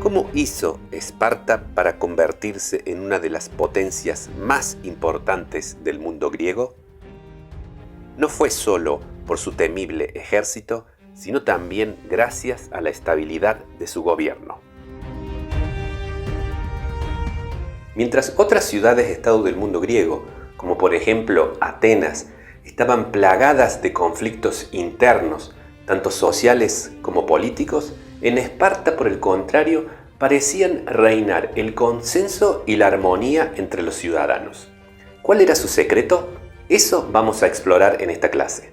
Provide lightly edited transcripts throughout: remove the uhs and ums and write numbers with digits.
¿Cómo hizo Esparta para convertirse en una de las potencias más importantes del mundo griego? No fue solo por su temible ejército, sino también gracias a la estabilidad de su gobierno. Mientras otras ciudades-estado del mundo griego, como por ejemplo Atenas, estaban plagadas de conflictos internos, tanto sociales como políticos, en Esparta, por el contrario, parecían reinar el consenso y la armonía entre los ciudadanos. ¿Cuál era su secreto? Eso vamos a explorar en esta clase.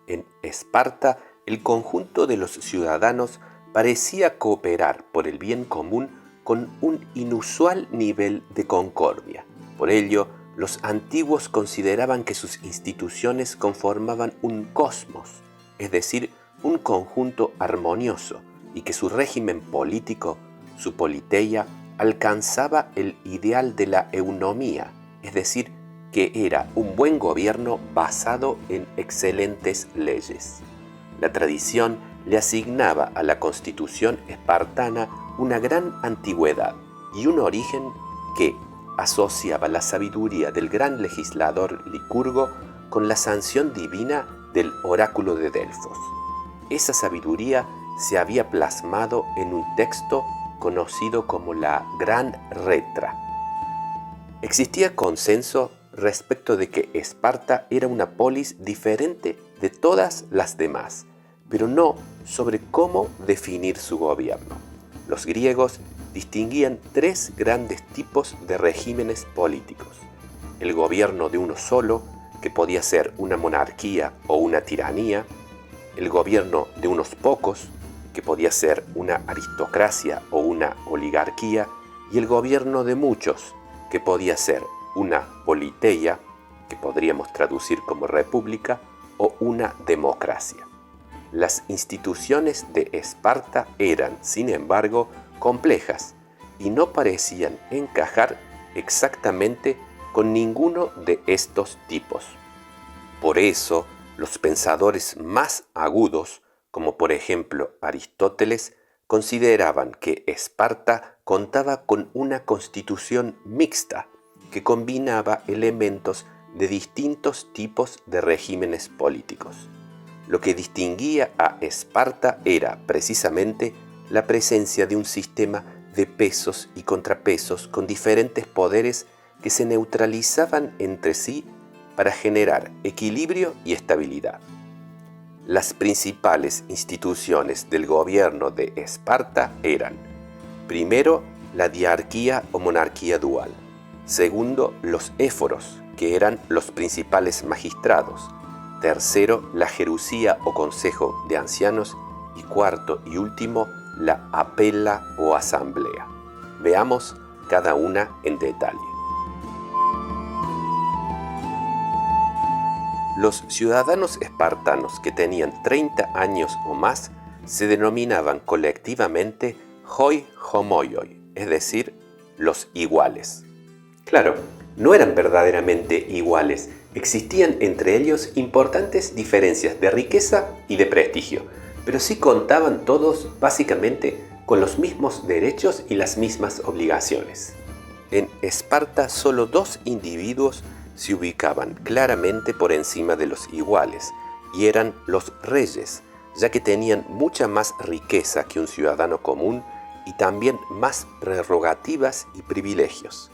En Esparta, el conjunto de los ciudadanos parecía cooperar por el bien común con un inusual nivel de concordia. Por ello, los antiguos consideraban que sus instituciones conformaban un cosmos, es decir, un conjunto armonioso, y que su régimen político, su politeia, alcanzaba el ideal de la eunomía, es decir, que era un buen gobierno basado en excelentes leyes. La tradición le asignaba a la constitución espartana una gran antigüedad y un origen que asociaba la sabiduría del gran legislador Licurgo con la sanción divina del oráculo de Delfos. Esa sabiduría se había plasmado en un texto conocido como la Gran Retra. Existía consenso respecto de que Esparta era una polis diferente de todas las demás, pero no sobre cómo definir su gobierno. Los griegos distinguían tres grandes tipos de regímenes políticos: el gobierno de uno solo, que podía ser una monarquía o una tiranía; el gobierno de unos pocos, que podía ser una aristocracia o una oligarquía; y el gobierno de muchos, que podía ser una politeia, que podríamos traducir como república, o una democracia. Las instituciones de Esparta eran, sin embargo, complejas y no parecían encajar exactamente con ninguno de estos tipos. Por eso, los pensadores más agudos, como por ejemplo Aristóteles, consideraban que Esparta contaba con una constitución mixta que combinaba elementos de distintos tipos de regímenes políticos. Lo que distinguía a Esparta era precisamente la presencia de un sistema de pesos y contrapesos con diferentes poderes que se neutralizaban entre sí para generar equilibrio y estabilidad. Las principales instituciones del gobierno de Esparta eran: primero, la diarquía o monarquía dual; segundo, los éforos, que eran los principales magistrados; tercero, la gerusía o consejo de ancianos; y cuarto y último, la apela o asamblea. Veamos cada una en detalle. Los ciudadanos espartanos que tenían 30 años o más se denominaban colectivamente hoi homoioi, es decir, los iguales. Claro, no eran verdaderamente iguales, existían entre ellos importantes diferencias de riqueza y de prestigio, pero sí contaban todos básicamente con los mismos derechos y las mismas obligaciones. En Esparta solo dos individuos se ubicaban claramente por encima de los iguales, y eran los reyes, ya que tenían mucha más riqueza que un ciudadano común y también más prerrogativas y privilegios.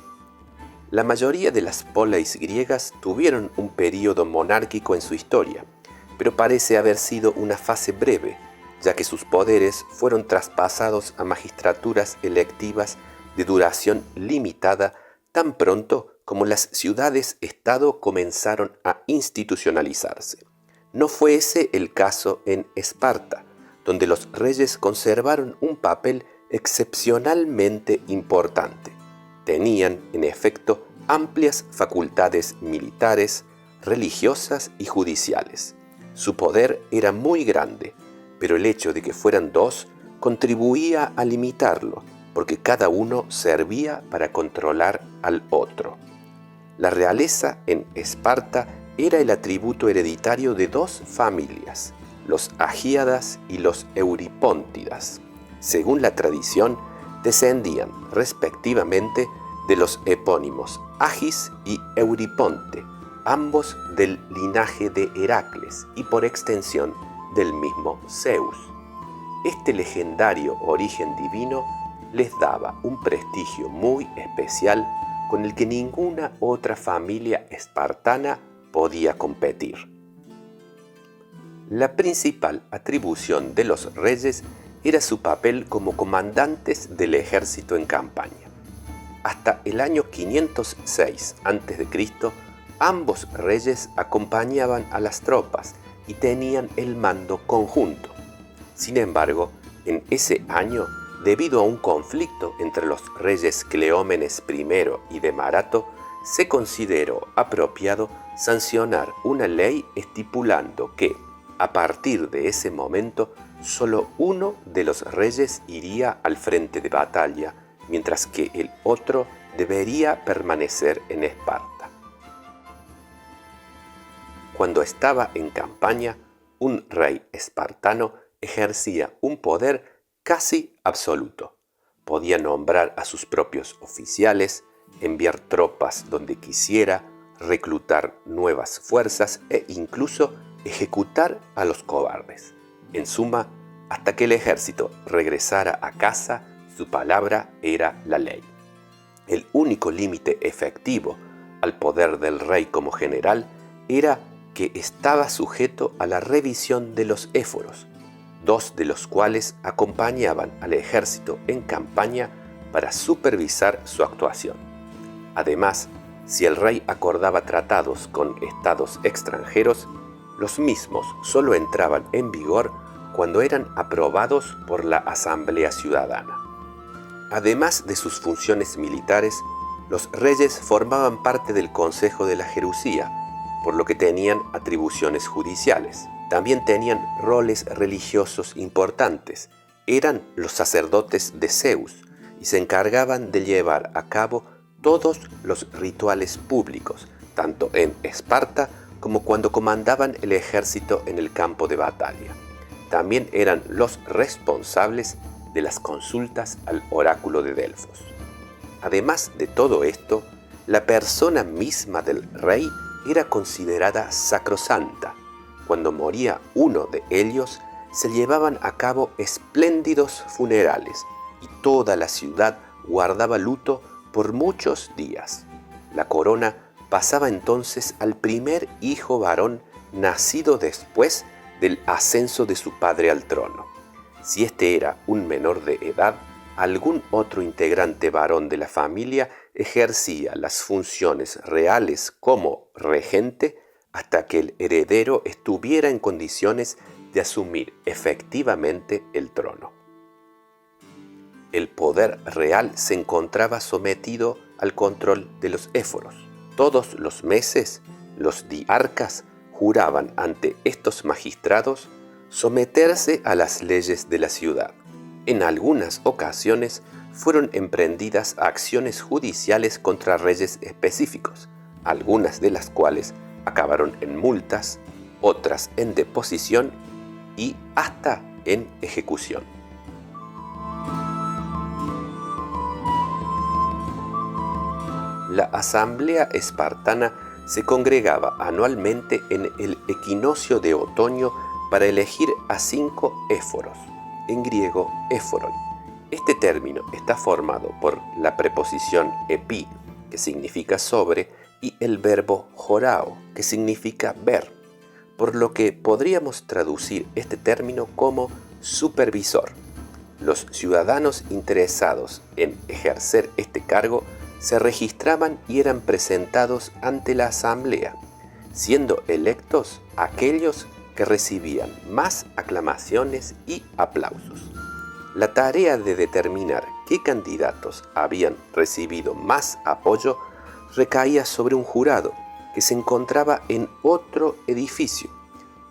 La mayoría de las poleis griegas tuvieron un período monárquico en su historia, pero parece haber sido una fase breve, ya que sus poderes fueron traspasados a magistraturas electivas de duración limitada tan pronto como las ciudades-estado comenzaron a institucionalizarse. No fue ese el caso en Esparta, donde los reyes conservaron un papel excepcionalmente importante. Tenían, en efecto, amplias facultades militares, religiosas y judiciales. Su poder era muy grande, pero el hecho de que fueran dos contribuía a limitarlo, porque cada uno servía para controlar al otro. La realeza en Esparta era el atributo hereditario de dos familias, los Agíadas y los Euripóntidas. Según la tradición, descendían respectivamente de los epónimos Agis y Euriponte, ambos del linaje de Heracles y por extensión del mismo Zeus. Este legendario origen divino les daba un prestigio muy especial con el que ninguna otra familia espartana podía competir. La principal atribución de los reyes era su papel como comandantes del ejército en campaña. Hasta el año 506 a.C., ambos reyes acompañaban a las tropas y tenían el mando conjunto. Sin embargo, en ese año, debido a un conflicto entre los reyes Cleómenes I y Demarato, se consideró apropiado sancionar una ley estipulando que, a partir de ese momento, solo uno de los reyes iría al frente de batalla, mientras que el otro debería permanecer en Esparta. Cuando estaba en campaña, un rey espartano ejercía un poder casi absoluto. Podía nombrar a sus propios oficiales, enviar tropas donde quisiera, reclutar nuevas fuerzas e incluso ejecutar a los cobardes. En suma, hasta que el ejército regresara a casa, su palabra era la ley. El único límite efectivo al poder del rey como general era que estaba sujeto a la revisión de los éforos, dos de los cuales acompañaban al ejército en campaña para supervisar su actuación. Además, si el rey acordaba tratados con estados extranjeros, los mismos solo entraban en vigor cuando eran aprobados por la Asamblea Ciudadana. Además de sus funciones militares, los reyes formaban parte del Consejo de la Jerusía, por lo que tenían atribuciones judiciales. También tenían roles religiosos importantes. Eran los sacerdotes de Zeus y se encargaban de llevar a cabo todos los rituales públicos, tanto en Esparta como cuando comandaban el ejército en el campo de batalla. También eran los responsables de las consultas al oráculo de Delfos. Además de todo esto, la persona misma del rey era considerada sacrosanta. Cuando moría uno de ellos, se llevaban a cabo espléndidos funerales y toda la ciudad guardaba luto por muchos días. La corona pasaba entonces al primer hijo varón nacido después del ascenso de su padre al trono. Si este era un menor de edad, algún otro integrante varón de la familia ejercía las funciones reales como regente hasta que el heredero estuviera en condiciones de asumir efectivamente el trono. El poder real se encontraba sometido al control de los éforos. Todos los meses, los diarcas juraban ante estos magistrados someterse a las leyes de la ciudad. En algunas ocasiones fueron emprendidas acciones judiciales contra reyes específicos, algunas de las cuales acabaron en multas, otras en deposición y hasta en ejecución. La asamblea espartana se congregaba anualmente en el equinoccio de otoño para elegir a 5 éforos, en griego éforon. Este término está formado por la preposición epi, que significa sobre, y el verbo jorao, que significa ver, por lo que podríamos traducir este término como supervisor. Los ciudadanos interesados en ejercer este cargo se registraban y eran presentados ante la asamblea, siendo electos aquellos que recibían más aclamaciones y aplausos. La tarea de determinar qué candidatos habían recibido más apoyo recaía sobre un jurado que se encontraba en otro edificio,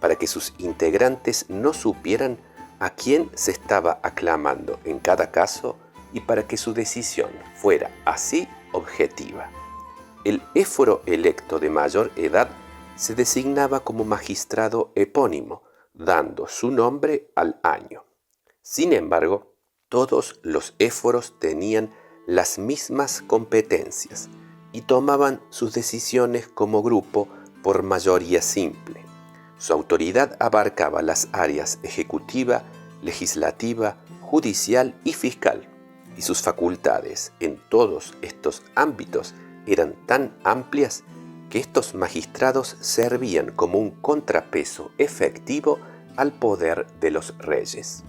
para que sus integrantes no supieran a quién se estaba aclamando en cada caso y para que su decisión fuera así objetiva. El éforo electo de mayor edad se designaba como magistrado epónimo, dando su nombre al año. Sin embargo, todos los éforos tenían las mismas competencias y tomaban sus decisiones como grupo por mayoría simple. Su autoridad abarcaba las áreas ejecutiva, legislativa, judicial y fiscal, y sus facultades en todos estos ámbitos eran tan amplias que estos magistrados servían como un contrapeso efectivo al poder de los reyes.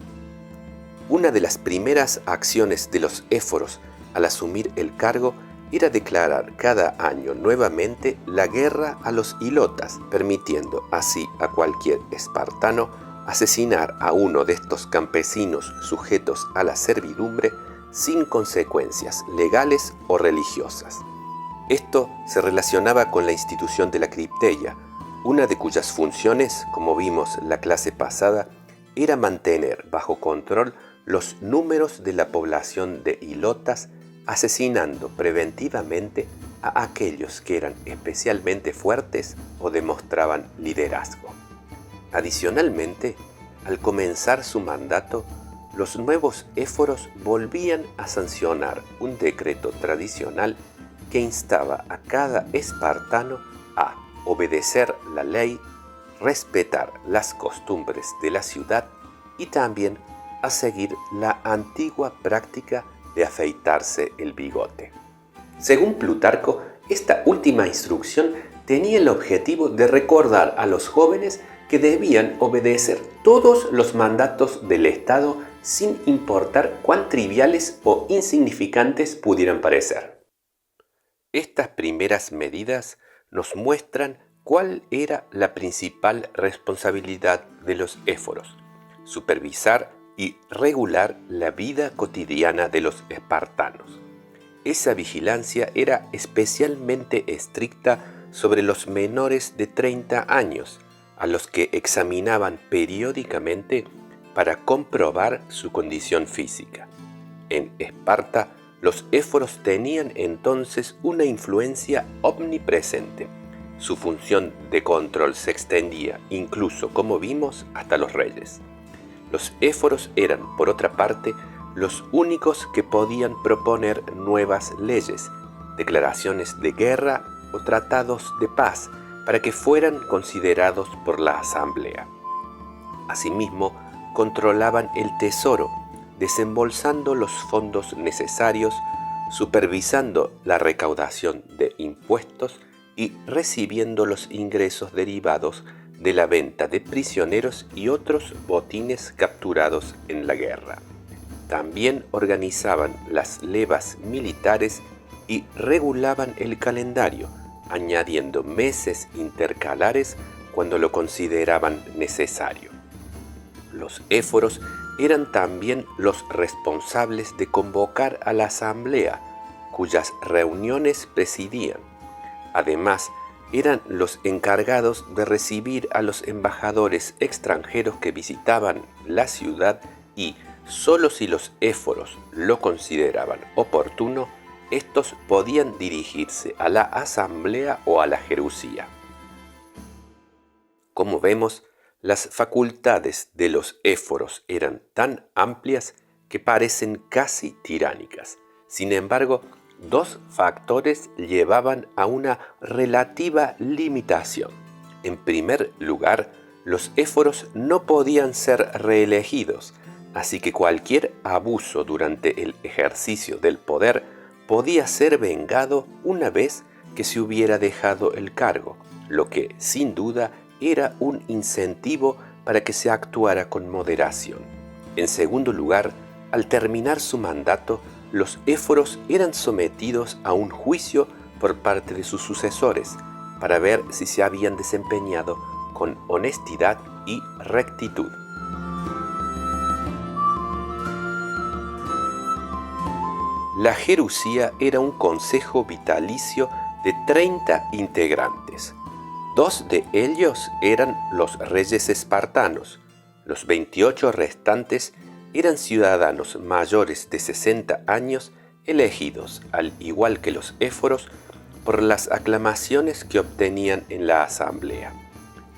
Una de las primeras acciones de los éforos al asumir el cargo era declarar cada año nuevamente la guerra a los hilotas, permitiendo así a cualquier espartano asesinar a uno de estos campesinos sujetos a la servidumbre sin consecuencias legales o religiosas. Esto se relacionaba con la institución de la cripteia, una de cuyas funciones, como vimos la clase pasada, era mantener bajo control los números de la población de hilotas, asesinando preventivamente a aquellos que eran especialmente fuertes o demostraban liderazgo. Adicionalmente, al comenzar su mandato, los nuevos éforos volvían a sancionar un decreto tradicional que instaba a cada espartano a obedecer la ley, respetar las costumbres de la ciudad y también a seguir la antigua práctica de afeitarse el bigote. Según Plutarco, esta última instrucción tenía el objetivo de recordar a los jóvenes que debían obedecer todos los mandatos del Estado sin importar cuán triviales o insignificantes pudieran parecer. Estas primeras medidas nos muestran cuál era la principal responsabilidad de los éforos: supervisar y regular la vida cotidiana de los espartanos. Esa vigilancia era especialmente estricta sobre los menores de 30 años, a los que examinaban periódicamente para comprobar su condición física. En Esparta, los éforos tenían entonces una influencia omnipresente. Su función de control se extendía, incluso, como vimos, hasta los reyes. Los éforos eran, por otra parte, los únicos que podían proponer nuevas leyes, declaraciones de guerra o tratados de paz para que fueran considerados por la asamblea. Asimismo, controlaban el tesoro, desembolsando los fondos necesarios, supervisando la recaudación de impuestos y recibiendo los ingresos derivados de la venta de prisioneros y otros botines capturados en la guerra. También organizaban las levas militares y regulaban el calendario, añadiendo meses intercalares cuando lo consideraban necesario. Los éforos eran también los responsables de convocar a la asamblea, cuyas reuniones presidían. Además, eran los encargados de recibir a los embajadores extranjeros que visitaban la ciudad y, solo si los éforos lo consideraban oportuno, estos podían dirigirse a la asamblea o a la gerusía. Como vemos, las facultades de los éforos eran tan amplias que parecen casi tiránicas. Sin embargo, dos factores llevaban a una relativa limitación. En primer lugar, los éforos no podían ser reelegidos, así que cualquier abuso durante el ejercicio del poder podía ser vengado una vez que se hubiera dejado el cargo, lo que, sin duda, era un incentivo para que se actuara con moderación. En segundo lugar, al terminar su mandato, los éforos eran sometidos a un juicio por parte de sus sucesores para ver si se habían desempeñado con honestidad y rectitud. La gerusía era un consejo vitalicio de 30 integrantes. 2 de ellos eran los reyes espartanos. Los 28 restantes eran ciudadanos mayores de 60 años elegidos, al igual que los éforos, por las aclamaciones que obtenían en la asamblea.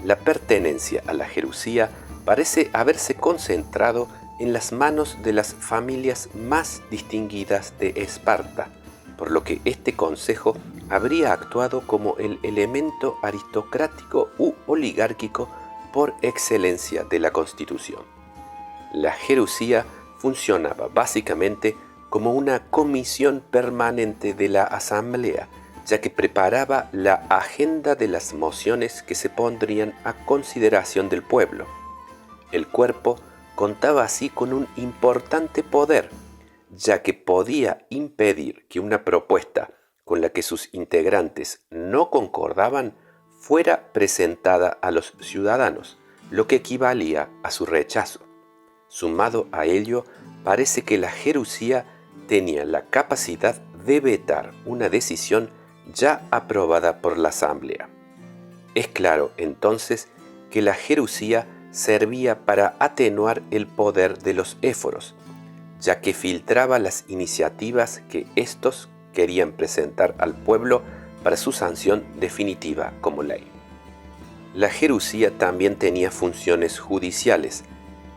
La pertenencia a la gerusía parece haberse concentrado en las manos de las familias más distinguidas de Esparta, por lo que este consejo habría actuado como el elemento aristocrático u oligárquico por excelencia de la constitución. La Gerusía funcionaba básicamente como una comisión permanente de la asamblea, ya que preparaba la agenda de las mociones que se pondrían a consideración del pueblo. El cuerpo contaba así con un importante poder, ya que podía impedir que una propuesta con la que sus integrantes no concordaban fuera presentada a los ciudadanos, lo que equivalía a su rechazo. Sumado a ello, parece que la Gerusía tenía la capacidad de vetar una decisión ya aprobada por la asamblea. Es claro, entonces, que la Gerusía servía para atenuar el poder de los éforos, ya que filtraba las iniciativas que éstos querían presentar al pueblo para su sanción definitiva como ley. La Gerusía también tenía funciones judiciales,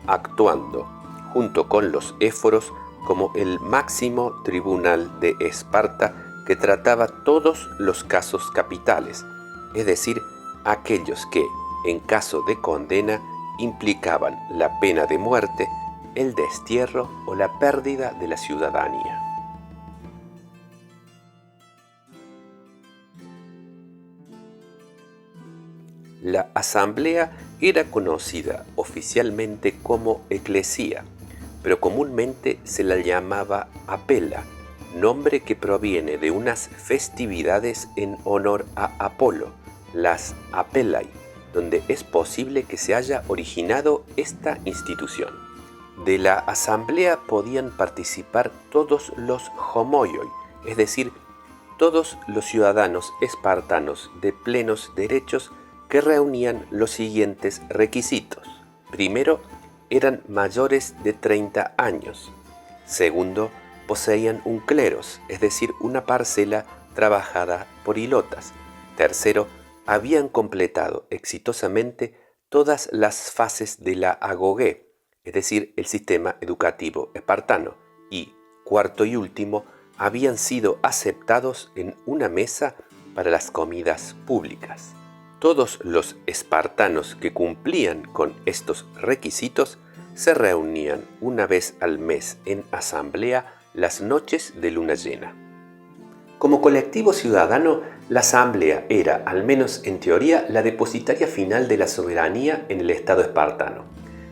actuando junto con los éforos como el máximo tribunal de Esparta que trataba todos los casos capitales, es decir, aquellos que, en caso de condena, implicaban la pena de muerte, el destierro o la pérdida de la ciudadanía. La asamblea era conocida oficialmente como eclesía, pero comúnmente se la llamaba apela, nombre que proviene de unas festividades en honor a Apolo, las apelai, donde es posible que se haya originado esta institución. De la asamblea podían participar todos los homoioi, es decir, todos los ciudadanos espartanos de plenos derechos que reunían los siguientes requisitos. Primero, eran mayores de 30 años. Segundo, poseían un cleros, es decir, una parcela trabajada por hilotas. Tercero, habían completado exitosamente todas las fases de la agogé, es decir, el sistema educativo espartano. Y, cuarto y último, habían sido aceptados en una mesa para las comidas públicas. Todos los espartanos que cumplían con estos requisitos se reunían una vez al mes en asamblea las noches de luna llena. Como colectivo ciudadano, la asamblea era, al menos en teoría, la depositaria final de la soberanía en el Estado espartano.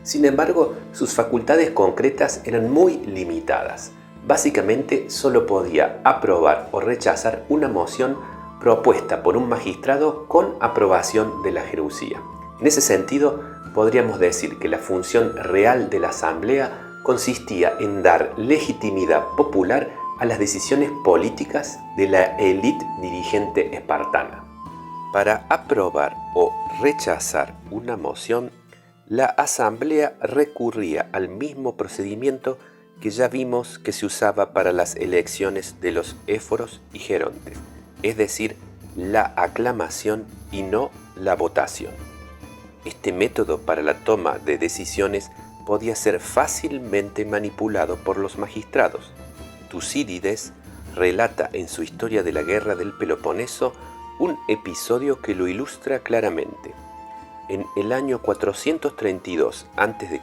Sin embargo, sus facultades concretas eran muy limitadas. Básicamente, solo podía aprobar o rechazar una moción propuesta por un magistrado con aprobación de la Gerusía. En ese sentido, podríamos decir que la función real de la asamblea consistía en dar legitimidad popular a las decisiones políticas de la élite dirigente espartana. Para aprobar o rechazar una moción, la asamblea recurría al mismo procedimiento que ya vimos que se usaba para las elecciones de los éforos y gerontes, es decir, la aclamación y no la votación. Este método para la toma de decisiones podía ser fácilmente manipulado por los magistrados. Tucídides relata en su Historia de la Guerra del Peloponeso un episodio que lo ilustra claramente. En el año 432 a.C.,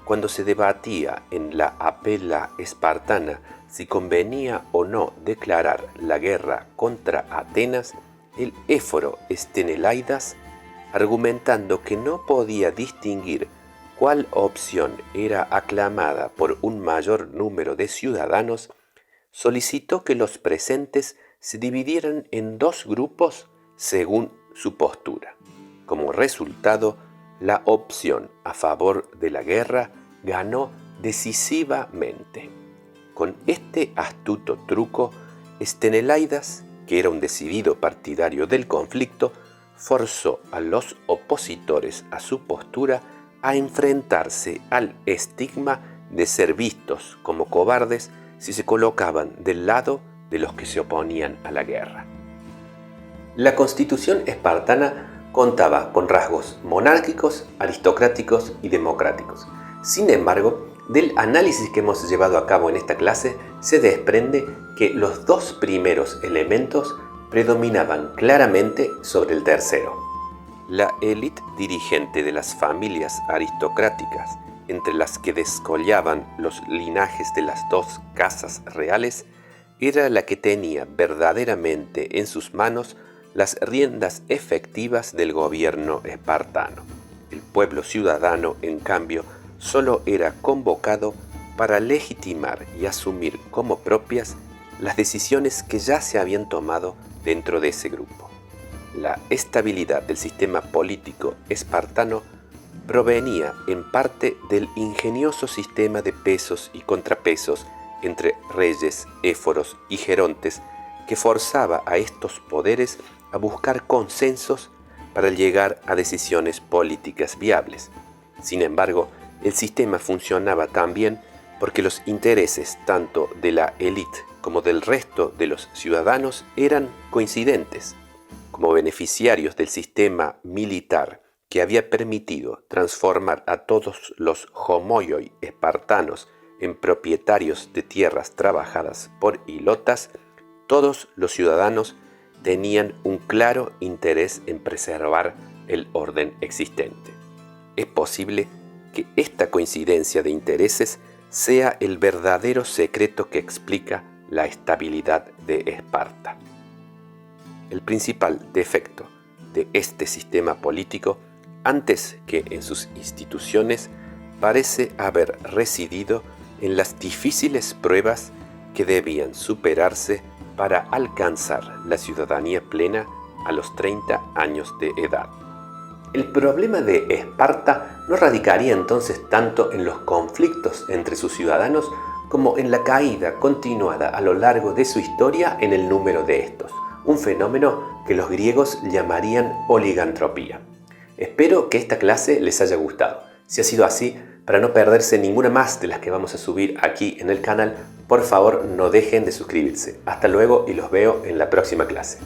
cuando se debatía en la apela espartana si convenía o no declarar la guerra contra Atenas, el éforo Estenelaidas, argumentando que no podía distinguir cuál opción era aclamada por un mayor número de ciudadanos, solicitó que los presentes se dividieran en dos grupos según su postura. Como resultado, la opción a favor de la guerra ganó decisivamente. Con este astuto truco, Estenelaidas, que era un decidido partidario del conflicto, forzó a los opositores a su postura a enfrentarse al estigma de ser vistos como cobardes si se colocaban del lado de los que se oponían a la guerra. La constitución espartana contaba con rasgos monárquicos, aristocráticos y democráticos. Sin embargo, del análisis que hemos llevado a cabo en esta clase se desprende que los dos primeros elementos predominaban claramente sobre el tercero. La élite dirigente de las familias aristocráticas, entre las que descollaban los linajes de las dos casas reales, era la que tenía verdaderamente en sus manos las riendas efectivas del gobierno espartano. El pueblo ciudadano, en cambio, solo era convocado para legitimar y asumir como propias las decisiones que ya se habían tomado dentro de ese grupo. La estabilidad del sistema político espartano provenía en parte del ingenioso sistema de pesos y contrapesos entre reyes, éforos y gerontes que forzaba a estos poderes a buscar consensos para llegar a decisiones políticas viables. Sin embargo, el sistema funcionaba también porque los intereses tanto de la élite como del resto de los ciudadanos eran coincidentes. Como beneficiarios del sistema militar que había permitido transformar a todos los homoioi espartanos en propietarios de tierras trabajadas por hilotas, todos los ciudadanos tenían un claro interés en preservar el orden existente. Es posible que esta coincidencia de intereses sea el verdadero secreto que explica la estabilidad de Esparta. El principal defecto de este sistema político, antes que en sus instituciones, parece haber residido en las difíciles pruebas que debían superarse para alcanzar la ciudadanía plena a los 30 años de edad. El problema de Esparta no radicaría entonces tanto en los conflictos entre sus ciudadanos como en la caída continuada a lo largo de su historia en el número de estos, un fenómeno que los griegos llamarían oligantropía. Espero que esta clase les haya gustado. Si ha sido así, para no perderse ninguna más de las que vamos a subir aquí en el canal, por favor no dejen de suscribirse. Hasta luego y los veo en la próxima clase.